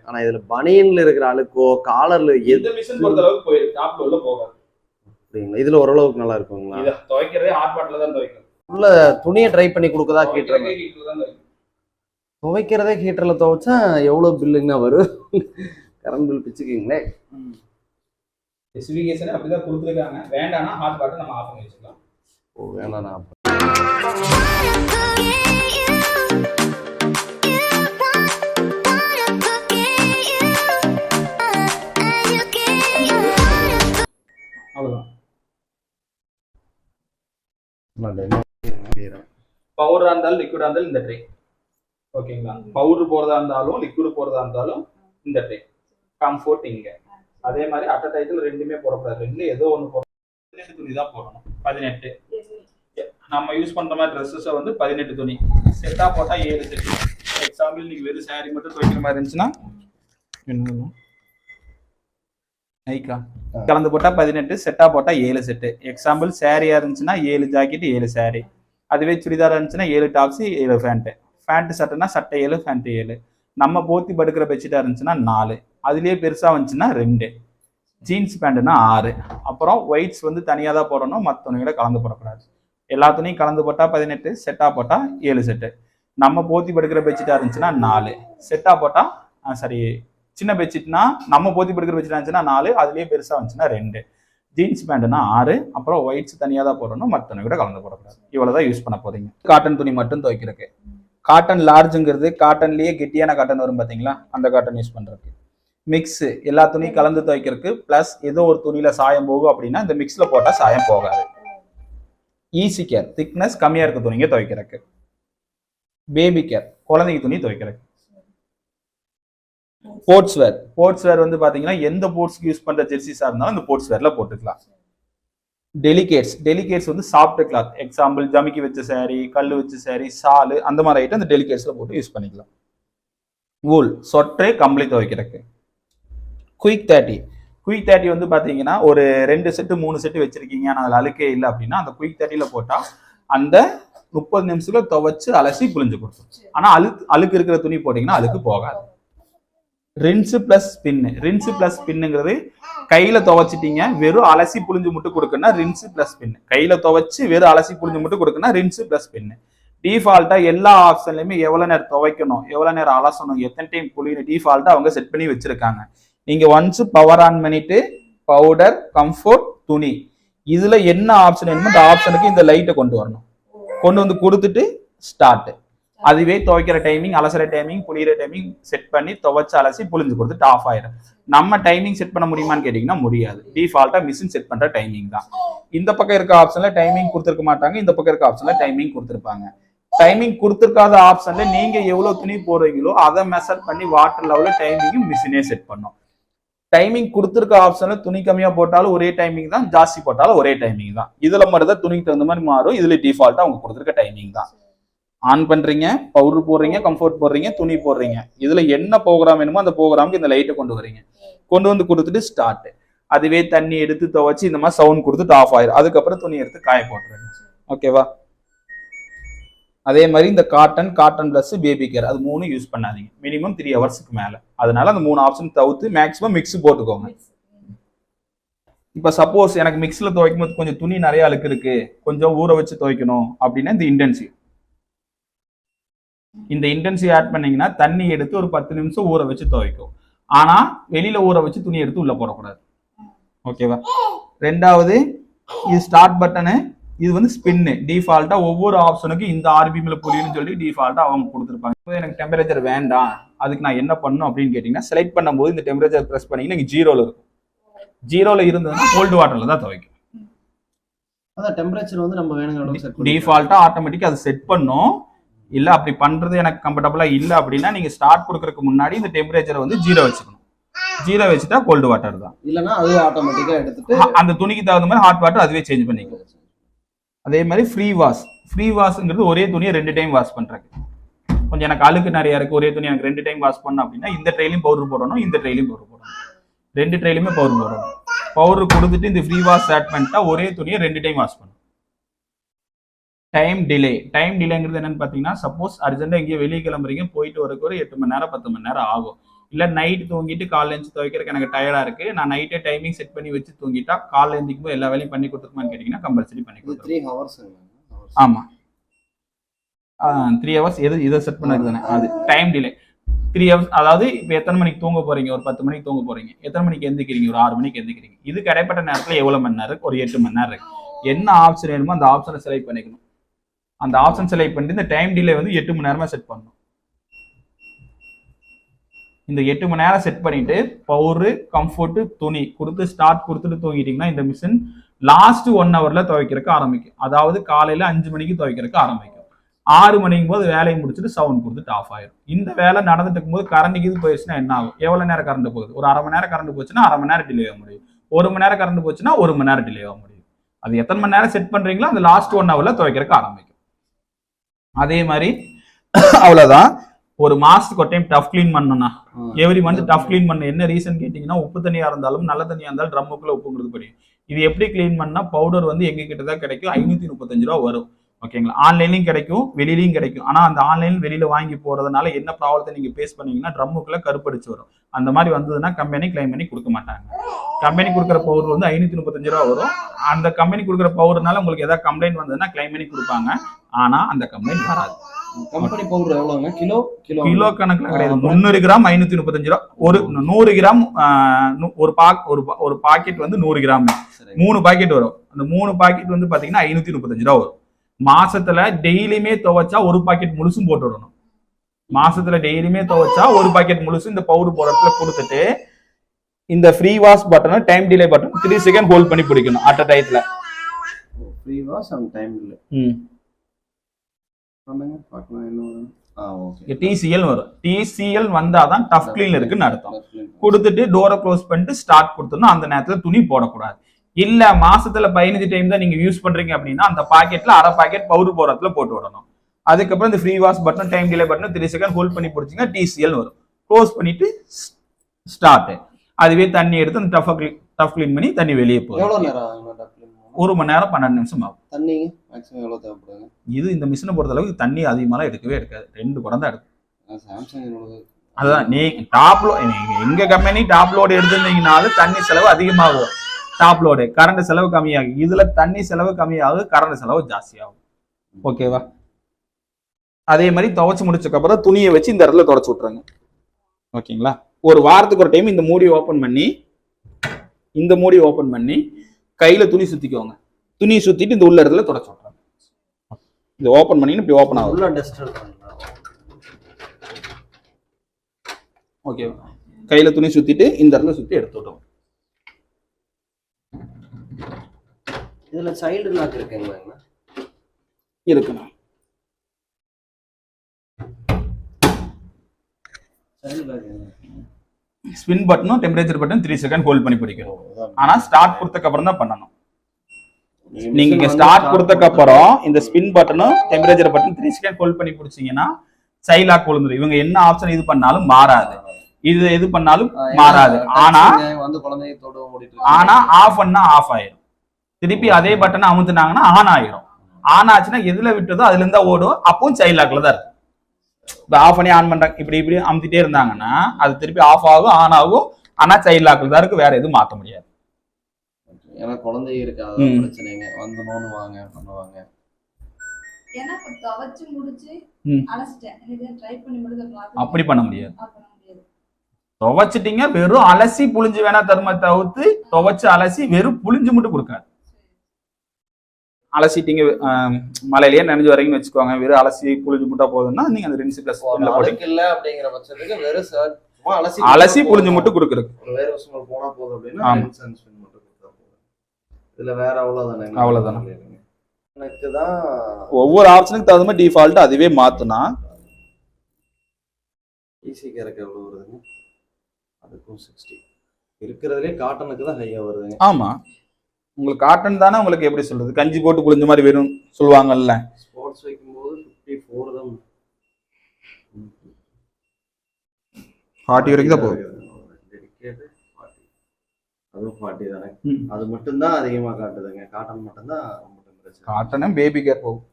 ஆனா இதுல பனியன்ல இருக்கிற அழுக்கோ காலர்ல எந்த மிஷின் பொறுத்த அளவுக்கு போயிருக்கு, டாப்ல உள்ள போகாது. அப்படிங்களா? இதுல ஓரளவுக்கு நல்லா இருக்குங்களா? இத துவைக்கிறதே ஹாட் வாட்டர்ல தான் துவைக்கணும். உள்ள துணியை ட்ரை பண்ணி கொடுக்கதா ஹீட்டர்ல துவைக்கிறதே ஹீட்டர்ல துவைச்சா எவ்வளவு பில்லுங்கண்ணா வரும்? Current bill பிச்சுக்கீங்களே. ஸ்பெசிஃபிகேஷன் அப்படிதான் கொடுத்துருக்காங்க. வேண்டாம்னா ஹாட் வாட்டர் நம்ம ஆஃப் பண்ணி வச்சுக்கலாம். ஓ வேண்டாம்ண்ணா. பவுடரா இருந்தாலும் லிக்விடா இருந்தாலும் இந்த ட்ரே ஓகேங்களா. பவுடர் போறதா இருந்தாலும் லிக்விட் போறதா இருந்தாலும் இந்த ட்ரே. கம்ஃபோர்ட் இங்க. அதே மாதிரி அட் அ டைத்துல ரெண்டுமே போடக்கூடாது. ரெண்டுல ஏதோ ஒன்று போடணும். 18 துணி தான் போடணும். 18 நம்ம யூஸ் பண்ற மாதிரி ட்ரெஸ்ஸஸை வந்து 18 துணி செட்டா போட்டா 7 செட். எக்ஸாம்பிள் நீங்க வெறும் சாரி மட்டும் துவைக்கிற மாதிரி இருந்துச்சுன்னா என்ன ஐக்கா கலந்து போட்டா 18, செட்டா போட்டா 7 செட்டு. எக்ஸாம்பிள் சாரியா இருந்துச்சுன்னா 7 ஜாக்கெட் 7 சாரி. அதுவே சுடிதாரா இருந்துச்சுன்னா 7 டாப்ஸ் 7 பேண்ட். பேண்ட் சட்டைனா சட்டை 7 பேண்ட் 7. நம்ம போத்தி படுக்கிற பெட்ஷீட்டா இருந்துச்சுன்னா 4. அதுலயே பெருசா வந்துச்சுன்னா 2. ஜீன்ஸ் பேண்ட்னா 6. அப்புறம் ஒயிட்ஸ் வந்து தனியாக தான் போடணும், மற்ற துணிகளை கலந்து போடக்கூடாது. எல்லா துணியும் கலந்து போட்டா 18, செட்டா போட்டா 7 செட்டு. நம்ம போத்தி படுக்கிற பெட்ஷீட்டா இருந்துச்சுன்னா 4. செட்டா போட்டா சரி சின்ன பெட்ஷீட்னா நம்ம போத்தி படுக்கிற பெட்ஷீட் இருந்துச்சுன்னா 4. அதுலயே பெருசா வந்துச்சுன்னா 2. ஜீன்ஸ் பேண்ட்னா 6. அப்புறம் ஒயிட்ஸ் தனியாக தான் போடணும், மற்ற துணி கூட கலந்து போடக்கூடாது. இவ்வளவுதான் யூஸ் பண்ண போறீங்க. காட்டன் துணி மட்டும் துவைக்கிறதுக்கு. காட்டன் லார்ஜுங்கிறது காட்டன்லயே கெட்டியான காட்டன் வரும் பாத்தீங்களா, அந்த காட்டன் யூஸ் பண்றதுக்கு. மிக்ஸ் எல்லா துணியும் கலந்து துவைக்கிறதுக்கு. பிளஸ் ஏதோ ஒரு துணியில சாயம் போகும் அப்படின்னா இந்த மிக்ஸ்ல போட்டா சாயம் போகாது. ஈஸி கேர் திக்னஸ் கம்மியா இருக்க துணிங்க துவைக்கிறதுக்கு. பேபி கேர் குழந்தைங்க துணி துவைக்கிறதுக்கு. ஸ்போர்ட்ஸ் வேர் வந்து பாத்தீங்கன்னா எந்த ஸ்போர்ட்ஸ்க்கு யூஸ் பண்ற ஜெர்சிஸா இருந்தாலும் அந்த ஸ்போர்ட்ஸ் வேர்ல போட்டுக்கலாம். டெலிகேட்ஸ் வந்து சாஃப்ட் கிளாத். எக்ஸாம்பிள் ஜமிக்கி வச்ச சாரி, கல் வச்ச சாரி, சாலு அந்த மாதிரி ஐட்டம் அந்த டெலிகேட்ஸ்ல போட்டு யூஸ் பண்ணிக்கலாம். வூல் சொட்டே கம்பளி துவைக்கிறதுக்கு. குயிக் 30 வந்து பாத்தீங்கன்னா ஒரு 2 செட்டு 3 செட்டு வச்சிருக்கீங்க, ஆனால் அதில் அழுக்கே இல்லை அப்படின்னா அந்த குயிக் 30ல போட்டா அந்த 30 நிமிஷத்துல துவைச்சு அலசி புளிஞ்சு கொடுத்துரும். ஆனா அழுக்கு இருக்கிற துணி போட்டீங்கன்னா அழுக்கு போகாது. ரின்ஸு பிளஸ் ஸ்பின்னுங்கிறது கையில துவைச்சிட்டீங்க வெறும் அலசி புளிஞ்சு முட்டு கொடுக்குன்னா ரின்ஸு பிளஸ் ஸ்பின். கையில துவைச்சு வெறும் அலசி புளிஞ்சு முட்டு கொடுக்குன்னா ரின்ஸு பிளஸ் ஸ்பின். டிஃபால்ட்டா எல்லா ஆப்ஷன்லயுமே எவ்வளவு நேரம் துவைக்கணும், எவ்வளவு நேரம் அலசணும், எத்தனை டைம் புளியணும் டிஃபால்ட்டா அவங்க செட் பண்ணி வச்சிருக்காங்க. நீங்க ஒன்ஸ் பவர் ஆன் பண்ணிட்டு பவுடர், கம்ஃபோர்ட், துணி இதுல என்ன ஆப்ஷன் வேணுமோ அந்த ஆப்ஷனுக்கு இந்த லைட்டை கொண்டு வரணும். கொண்டு வந்து கொடுத்துட்டு ஸ்டார்ட். அதுவே துவைக்கிற டைமிங், அலசுற டைமிங், புளிகிற டைமிங் செட் பண்ணி துவைச்சு அலசி புளிஞ்சு கொடுத்துட்டு ஆஃப் ஆயிடும். நம்ம டைமிங் செட் பண்ண முடியுமான்னு கேட்டீங்கன்னா முடியாது. டிஃபால்ட்டா மிஷின் செட் பண்ற டைமிங் தான். இந்த பக்கம் இருக்க ஆப்ஷன்ல டைமிங் கொடுத்துருக்க மாட்டாங்க, இந்த பக்கம் இருக்க ஆப்ஷன்ல டைமிங் கொடுத்துருப்பாங்க. டைமிங் கொடுத்துருக்காத ஆப்ஷன்ல நீங்க எவ்வளவு துணி போடுறீங்களோ அதை மெஷர் பண்ணி வாட்டர் லெவல்ல டைமிங் மிஷினே செட் பண்ணும். டைமிங் கொடுத்துருக்க ஆப்ஷன்ல துணி கம்மியா போட்டாலும் ஒரே டைமிங் தான், ஜாஸ்தி போட்டாலும் ஒரே டைமிங் தான். இதுல மட்டும் தான் துணிக்கு தகுந்த மாதிரி மாறும். இதுல டிஃபால்ட்டா அவங்க கொடுத்துருக்க டைமிங் தான். ஆன் பண்றீங்க, பவுடர் போடுறீங்க, கம்ஃபோர்ட் போடுறீங்க, துணி போடுறீங்க. இதுல என்ன ப்ரோக்ராம் வேணுமோ அந்த ப்ரோக்ராமுக்கு இந்த லைட்டை கொண்டு வரீங்க. கொண்டு வந்து கொடுத்துட்டு ஸ்டார்ட். அதுவே தண்ணி எடுத்து துவைச்சு இந்த மாதிரி சவுண்ட் கொடுத்துட்டு ஆஃப் ஆயிரும். அதுக்கப்புறம் துணி எடுத்து காய போட்டுருங்க. ஓகேவா? அதே மாதிரி இந்த காட்டன் பிளஸ் பேபி கேர் அது 3 யூஸ் பண்ணாதீங்க. மினிமம் 3 ஹவர்ஸ்க்கு மேல. அதனால அந்த 3 ஆப்ஷன் தவிர்த்து மேக்ஸிமம் மிக்ஸ் போட்டுக்கோங்க. இப்ப சப்போஸ் எனக்கு மிக்ஸ்ல துவைக்கும் போது கொஞ்சம் துணி நிறைய அழுக்கு இருக்கு, கொஞ்சம் ஊற வச்சு துவைக்கணும் அப்படின்னா இந்த இன்டென்சிவ் ஆட் பண்ணீங்கன்னா தண்ணி எடுத்து ஒரு 10 நிமிஷம் ஊற வச்சு துவைக்கும். ஆனா வெளியில ஊற வச்சு துணி எடுத்து உள்ள போடக்கூடாது. ஓகேவா? ரெண்டாவது இது ஸ்டார்ட் பட்டனு, இது வந்து ஸ்பின்னு. டிஃபால்ட்டா ஒவ்வொரு ஆப்ஷனுக்கும் இந்த ஆர்பிஎம்ல புரியும்னு சொல்லி டிஃபால்ட்டா அவங்க கொடுத்துருப்பாங்க. இப்போ எனக்கு டெம்பரேச்சர் வேண்டாம், அதுக்கு நான் என்ன பண்ணணும் அப்படின்னு கேட்டீங்கன்னா செலக்ட் பண்ணும்போது இந்த டெம்பரேச்சர் பிரஸ் பண்ணீங்கன்னா இங்க 0ல இருக்கும். 0ல இருந்ததுன்னா கோல்டு வாட்டர்ல தான் துவைக்கும். அதான் டெம்பரேச்சர் வந்து நம்ம வேணுங்கிற டிஃபால்ட்டா ஆட்டோமேட்டிக்கா அதை செட் பண்ணும். இல்ல அப்படி பண்றது எனக்கு கம்ஃபர்டபுளா இல்ல அப்படின்னா நீங்க ஸ்டார்ட் கொடுக்கறதுக்கு முன்னாடி இந்த டெம்பரேச்சர் வந்து 0 வச்சுக்கணும். 0 வச்சுட்டா கோல்டு வாட்டர் தான். இல்லைன்னா அது ஆட்டோமேட்டிக்கா எடுத்துட்டு அந்த துணிக்கு தகுந்த மாதிரி ஹாட் வாட்டர் அதுவே சேஞ்ச் பண்ணிக்கும். அதே மாதிரி ஃப்ரீ வாஷ்ங்கிறது ஒரே துணியை 2 டைம் வாஷ் பண்றாங்க. கொஞ்சம் எனக்கு அழுக்கு நிறைய இருக்கு, ஒரே துணி எனக்கு 2 டைம் வாஷ் பண்ணணும் அப்படின்னா இந்த ட்ரைலையும் பவுடர் போடணும், இந்த ட்ரைலையும் பவுடர் போடணும், 2 ட்ரைலையுமே பவுடர் போடணும். பவுடர் கொடுத்துட்டு இந்த ஃப்ரீ வாஷ் ஆட் பண்ணிட்டா ஒரே துணியை 2 டைம் வாஷ் பண்ணணும். டைம் டிலேங்கிறது என்னன்னு பாத்தீங்கன்னா, சப்போஸ் அர்ஜென்ட்டா எங்கேயோ வெளியே கிளம்புறீங்க, போயிட்டு வரக்கு ஒரு 8 மணி நேரம் 10 மணி நேரம் ஆகும். இல்ல நைட் தூங்கிட்டு காலைல எழுந்து துவைக்கிறதுக்கு எனக்கு டயர்டா இருக்கு, நான் நைட்டே டைமிங் செட் பண்ணி வச்சு தூங்கிட்டா காலைல எழுந்திக்கும் போது எல்லா வேலையும் பண்ணி கொடுத்துருமான்னு கேட்டீங்கன்னா கம்பல்சரி பண்ணி கொடுத்துருவோம். 3 ஹவர்ஸ். ஆமா 3 ஹவர்ஸ். இதை செட் பண்ணது தானே அது டைம் டிலே. 3 ஹவர்ஸ் அதாவது இப்போ எத்தனை மணிக்கு தூங்க போறீங்க, ஒரு 10 மணிக்கு தூங்க போறீங்க, எத்தனை மணிக்கு எந்திக்கிறீங்க, ஒரு 6 மணிக்கு எந்திக்கிறீங்க. இது கிடைப்பட்ட நேரத்தில் எவ்வளவு மணி நேரம் இருக்கு, ஒரு 8 மணி நேரம் இருக்கு. என்ன ஆப்ஷன் வேணுமோ அந்த ஆப்ஷனை செலக்ட் பண்ணிக்கணும். அந்த ஆப்ஷன் செலக்ட் பண்ணிட்டு இந்த டைம் டிலே வந்து 8 மணி நேரமா செட் பண்ணணும். இந்த 8 மணி நேரம் செட் பண்ணிட்டு பவுடர், கம்ஃபர்ட், துணி கொடுத்து ஸ்டார்ட் கொடுத்துட்டு தூங்கிட்டீங்கன்னா இந்த மிஷின் லாஸ்ட் 1 ஹவர்ல துவைக்கிறதுக்கு ஆரம்பிக்கும். அதாவது காலையில 5 மணிக்கு துவைக்கிறதுக்கு ஆரம்பிக்கும். 6 மணிக்கும் போது வேலையை முடிச்சுட்டு சவுண்ட் கொடுத்துட்டு ஆஃப் ஆயிடும். இந்த வேலை நடந்துட்டு இருக்கும்போது கரண்ட் இது போயிடுச்சுன்னா என்ன ஆகும், எவ்வளவு நேரம் கரண்ட் போகுது, ஒரு அரை மணி நேரம் கரண்ட் போச்சுன்னா அரை மணி நேரம் டிலே ஆக முடியும், 1 மணி நேரம் கரண்ட் போச்சுன்னா 1 மணி நேரம் டிலே ஆக முடியும். அது எத்தனை மணி நேரம் செட் பண்றீங்களோ அந்த லாஸ்ட் 1 ஹவர்ல துவைக்கிறதுக்கு ஆரம்பிக்கும். அதே மாதிரி அவ்வளவுதான். ஒரு மாசத்துக்கு ஒரு டைம் டஃப் கிளீன் பண்ணணும்னா எவ்ரி மந்த் டஃப் கிளீன் பண்ண. என்ன ரீசன் கேட்டீங்கன்னா, உப்பு தண்ணியா இருந்தாலும் நல்ல தண்ணியா இருந்தாலும் ட்ரம்முக்குள்ள உப்புங்கிறது படியும். இது எப்படி கிளீன் பண்ணா, பவுடர் வந்து எங்க கிட்ட தான் கிடைக்கும், 535 ரூபா வரும். ஓகேங்களா, ஆன்லைன்லயும் கிடைக்கும், வெளியிலயும் கிடைக்கும். ஆனா அந்த ஆன்லைன் வெளியில வாங்கி போறதுனால என்ன ப்ராப்ளத்தை நீங்க பேஸ் பண்ணீங்கன்னா, ட்ரம்முக்குள்ள கருப்படிச்சு வரும். அந்த மாதிரி வந்ததுன்னா கம்பெனி கிளைம் பண்ணி கொடுக்க மாட்டாங்க. கம்பெனி கொடுக்குற பவுடர் வந்து 535 ரூபா வரும். அந்த கம்பெனி கொடுக்குற பவுடர்னால உங்களுக்கு ஏதாவது கம்ப்ளைண்ட் வந்ததுன்னா கிளைம் பண்ணி கொடுப்பாங்க. ஆனா அந்த கம்ப்ளைண்ட் வராது. Company powder எவ்வளவுங்க? கிலோ கணக்குல கிடையாது. 300 கிராம் 535 ரூபா. ஒரு 100 கிராம் ஒரு பாக்கெட் வந்து 100 கிராம் 3 பாக்கெட் வரும். அந்த 3 பாக்கெட் வந்து பாத்தீங்கன்னா 535 ரூபா வரும். மாசத்துல டெய்லியுமே துவைச்சா ஒரு பாக்கெட் முழுசும் போட்டு விடணும். மாசத்துல டெய்லியுமே துவைச்சா ஒரு பாக்கெட் முழுசும் இந்த பவுடர் போடுறதுல கொடுத்துட்டு இந்த ஃப்ரீ வாஷ் பட்டனை time delay button 3 second hold பண்ணி பிடிக்கணும். அட் அ டைத்துல free wash and time delay. TCL வரும். TCL வந்தாதான் டஃப் கிளீன் இருக்குன்னு அர்த்தம். கொடுத்துட்டு டோரை க்ளோஸ் பண்ணிட்டு ஸ்டார்ட் கொடுத்தோம்னா அந்த நேரத்துல துணி போடக்கூடாது. இல்ல மாசத்துல 15 டைம் தான் நீங்க யூஸ் பண்றீங்க அப்படின்னா அந்த பாக்கெட்ல அரை பாக்கெட் பவுடர் போடுறதுல போட்டு விடணும். அதுக்கப்புறம் இந்த free wash button time delay button 3 second hold பண்ணி பிடிச்சிங்கன்னா TCL வரும். க்ளோஸ் பண்ணிட்டு ஸ்டார்ட். அதுவே தண்ணி எடுத்து அந்த டஃப் கிளீன் பண்ணி தண்ணி வெளியே போகும். 1 மணி நேரம் 12 நிமிஷம் ஆகும். தண்ணி மேக்ஸிமம் எவ்வளவு தேவைப்படுங்க? இது இந்த மிஷினை பொறுத்த அளவுக்கு தண்ணி அதிகமாலாம் எடுக்கவே எடுக்காது. 2 குடம் தான் எடுக்கும். சாம்சங் அதுதான் நீங்க எங்க கம்பெனி டாப் லோடு எடுத்திருந்தீங்கனாலும் தண்ணி செலவு அதிகமாகும். டாப் லோடு கரண்ட் செலவு கம்மியாகும். இதுல தண்ணி செலவு கம்மியாகும், கரண்ட் செலவு ஜாஸ்தியாகும். ஓகேவா? அதே மாதிரி துவைச்சு முடிச்சதுக்கு அப்புறம் துணியை வச்சு இந்த இடத்துல தொடச்சு விட்டுருங்க. ஓகேங்களா? ஒரு வாரத்துக்கு ஒரு டைம் இந்த மூடி ஓபன் பண்ணி கையில துணி சுத்திக்கோங்க. துணி சுத்திட்டு இந்த உள்ள இடத்துல தொடச்சு விட்டுறாங்க. இது ஓபன் பண்ணி இப்படி ஓபன் ஆகும். உள்ள டஸ்டர் பண்ணலாம். ஓகே, கையில துணி சுத்திட்டு இந்த இடத்துல சுத்தி எடுத்து விட்டோம். இதுல சைல்டு லாக் இருக்குங்களா? இருக்குண்ணா. சைல்டு லாக் ஸ்பின் பட்டனும் டெம்பரேச்சர் பட்டன் 3 செகண்ட் ஹோல்ட் பண்ணி பிடிக்கணும். ஆனா ஸ்டார்ட் கொடுத்ததுக்கு அப்புறம் தான் பண்ணணும். நீங்க இங்க ஸ்டார்ட் கொடுத்ததுக்கு அப்புறம் இந்த ஸ்பின் பட்டனும் டெம்பரேச்சர் பட்டன் 3 செகண்ட் ஹோல்ட் பண்ணி பிடிச்சீங்கன்னா சைல்ட் லாக் விழுந்துரும். இவங்க என்ன ஆப்ஷன் இது பண்ணாலும் மாறாது, இது எது பண்ணாலும் மாறாது. ஆனா ஆஃப் பண்ணா ஆஃப் ஆயிரும். திருப்பி அதே பட்டனை அமுத்துனாங்கன்னா ஆன் ஆயிரும். ஆன் ஆச்சுன்னா எதுல விட்டதோ அதுல இருந்தா ஓடும். அப்பவும் சைல்ட் லாக்ல தான் இருக்கும். இப்போ ஆஃப் பண்ணி ஆன் பண்றாங்க, இப்படி அமுத்திட்டே இருந்தாங்கன்னா அது திருப்பி ஆஃப் ஆகும், ஆன் ஆகும். ஆனா சைல்ட் லாக்ல தான் இருக்கு, வேற எதுவும் மாத்த முடியாது. ஏன்னா குழந்தை இருக்கு, அதான் பிரச்சனைங்க. வந்து நோண்டுவாங்க பண்ணுவாங்க. அப்படி பண்ண முடியாது. துவைச்சிட்டீங்க வெறும் அலசி புளிஞ்சு வேணா தருமா தவிர்த்து துவைச்சு அலசி வெறும் புளிஞ்சு மட்டும் கொடுக்காது. அலசிட்டீங்க மலையிலேயே நினைஞ்சு வரீங்கன்னு வச்சுக்கோங்க, வெறும் அலசி புளிஞ்சு முட்டா போதுன்னா நீங்க அந்த ரின்ஸ் பிளஸ் இல்ல அப்படிங்கிற பட்சத்துக்கு வெறும் அலசி புளிஞ்சு மட்டும் கொடுக்குறது. வேற விஷயம் போனா போதும் அப்படின்னா மட்டும் கொடுத்தா போதும். இதுல வேற அவ்வளவுதானே. எனக்கு தான் ஒவ்வொரு ஆப்ஷனுக்கு தகுந்த மாதிரி டிஃபால்ட் அதுவே மாத்துனா ஈஸி கேரக்கு எவ்வளவு வருதுங்க? அதுக்கும் 60 இருக்கிறதுலே காட்டனுக்கு தான் ஹையா வருதுங்க. ஆமா, உங்களுக்கு காட்டன் தானே. உங்களுக்கு எப்படி சொல்றது, கஞ்சி போட்டு குளிஞ்ச மாதிரி வெறும் சொல்லுவாங்கல்ல. ஸ்போர்ட்ஸ் வைக்கும்போது 54 தான். 40 வரைக்கும் தான் போகும். டெடிகேட் 40. அதுவும் 40 தானே. அது மட்டும் தான் அதிகமா காட்டுதுங்க. காட்டன் மட்டும் தான் பிரச்சனை. காட்டனும் பேபி கேர் போகும்.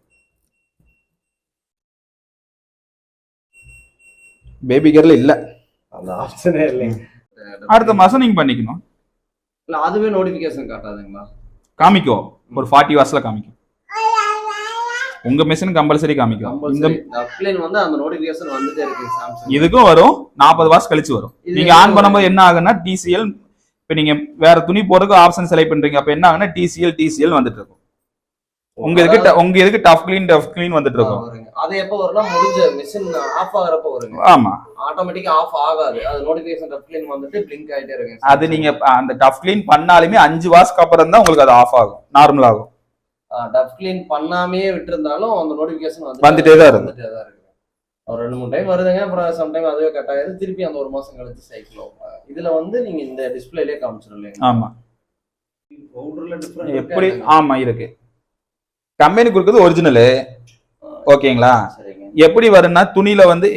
பேபி கேர்ல இல்ல, அந்த ஆப்ஷனே இல்லைங்க. அடுத்த மாசம் நீங்க பண்ணிக்கணும். இல்ல அதுவே நோட்டிபிகேஷன் காட்டாதுங்களா? காமிக்கும், ஒரு 40 வாட்ஸ்ல காமிக்கும். உங்க மிஷின் கம்பல்சரி காமிக்கும். இந்த அப்ளைன் வந்து அந்த நோட்டிபிகேஷன் வந்துட்டே இருக்கு சாம்சங். இதுக்கும் வரும், 40 வாட்ஸ் கழிச்சு வரும். நீங்க ஆன் பண்ணும்போது என்ன ஆகுன்னா டிசிஎல், இப்ப நீங்க வேற துணி போறதுக்கு ஆப்ஷன் செலக்ட் பண்றீங்க, அப்ப என்ன ஆகுன்னா டிசிஎல் வந்துட்டு இருக்கும். உங்க இதுக்கு டஃப் கிளீன் வந்துட்டு இருக்கும். அது எப்போ வரும்னா முடிஞ்ச மிஷின் ஆஃப் ஆகறப்ப வருங்க. ஆமா, ஆட்டோமேட்டிக்கா ஆஃப் ஆகாது. அது நோட்டிபிகேஷன் டஃப் கிளீன் வந்துட்டு பிளிங்க் ஆயிட்டே இருக்கு. அது நீங்க அந்த டஃப் கிளீன் பண்ணாலுமே 5 வாட்ஸ்க்கு அப்புறம் தான் உங்களுக்கு அது ஆஃப் ஆகும், நார்மல் ஆகும். டஃப் கிளீன் பண்ணாமே விட்டுருந்தாலும் அந்த நோட்டிபிகேஷன் வந்துட்டே தான் இருக்கு. ஒரு 2-3 டைம் வருதுங்க. அப்புறம் சம்டைம் அதுவே கட் ஆயிடுது. திருப்பி அந்த 1 மாசம் கழிச்சு சைக்கிள் ஆகும். இதுல வந்து நீங்க இந்த டிஸ்பிளேலயே காமிச்சிடலாம். ஆமா, பவுடர்ல டிஃபரண்ட் எப்படி? ஆமா இருக்கு. கம்பெனி கொடுக்குறது ஒரிஜினலு, ஓகேங்களா? எப்படி வரும்னா துணியில வந்து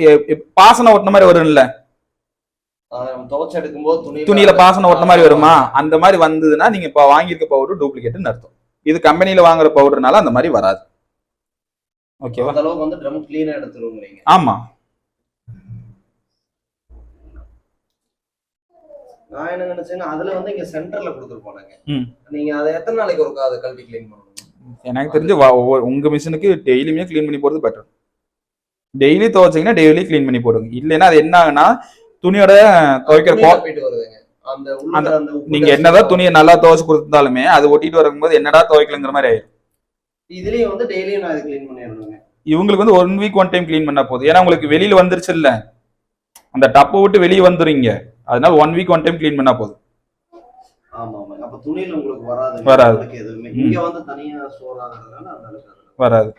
பாசனம் ஒட்டின மாதிரி வரும்ல, துவைச்சு எடுக்கும்போது துணியில பாசனம் ஒட்டின மாதிரி வருமா? அந்த மாதிரி வந்ததுன்னா நீங்க இப்ப வாங்கியிருக்க பவுடர் டூப்ளிகேட்னு அர்த்தம். இது கம்பெனில வாங்குற பவுடர்னால அந்த மாதிரி வராது. ஓகேவா? அந்த அளவுக்கு வந்து ட்ரம் க்ளீனா எடுத்துருவீங்க. ஆமா. நான் என்ன நினைச்சேன்னா அதுல வந்து இங்க சென்டர்ல கொடுத்துருப்பாங்க. நீங்க அதை எத்தனை நாளைக்கு ஒருக்கா அதை கழட்டி க்ளீன் பண்ணணும்? எனக்கு தெரிஞ்சு உங்க மிஷினுக்கு டெய்லியுமே க்ளீன் பண்ணி போறது பெட்டர். டெய்லி துவைச்சீங்கன்னா டெய்லி க்ளீன் பண்ணி போடுங்க. இல்லைன்னா அது என்ன ஆகுனா துணியோட துவைக்கிற போயிட்டு வருதுங்க. அந்த நீங்க என்னதான் துணியை நல்லா துவைச்சு கொடுத்தாலுமே அது ஒட்டிட்டு வரும்போது என்னடா துவைக்கலங்கிற மாதிரி ஆயிடும். இதுலயும் வந்து டெய்லியும் நான் க்ளீன் பண்ணிடுறேங்க. இவங்களுக்கு வந்து 1 வீக் 1 டைம் க்ளீன் பண்ணா போதும். ஏன்னா உங்களுக்கு வெளியில வந்துருச்சு இல்ல, அந்த டப்பை விட்டு வெளியே வந்துருங்க. அதனால 1 வீக் 1 டைம் க்ளீன் பண்ணா போதும். ஆமா ஆமா. அப்ப துணியில உங்களுக்கு வராது. வராது. எதுவுமே இங்க வந்து தனியா ஸ்டோர் ஆகுறதுனால அந்த அளவுக்கு வராது.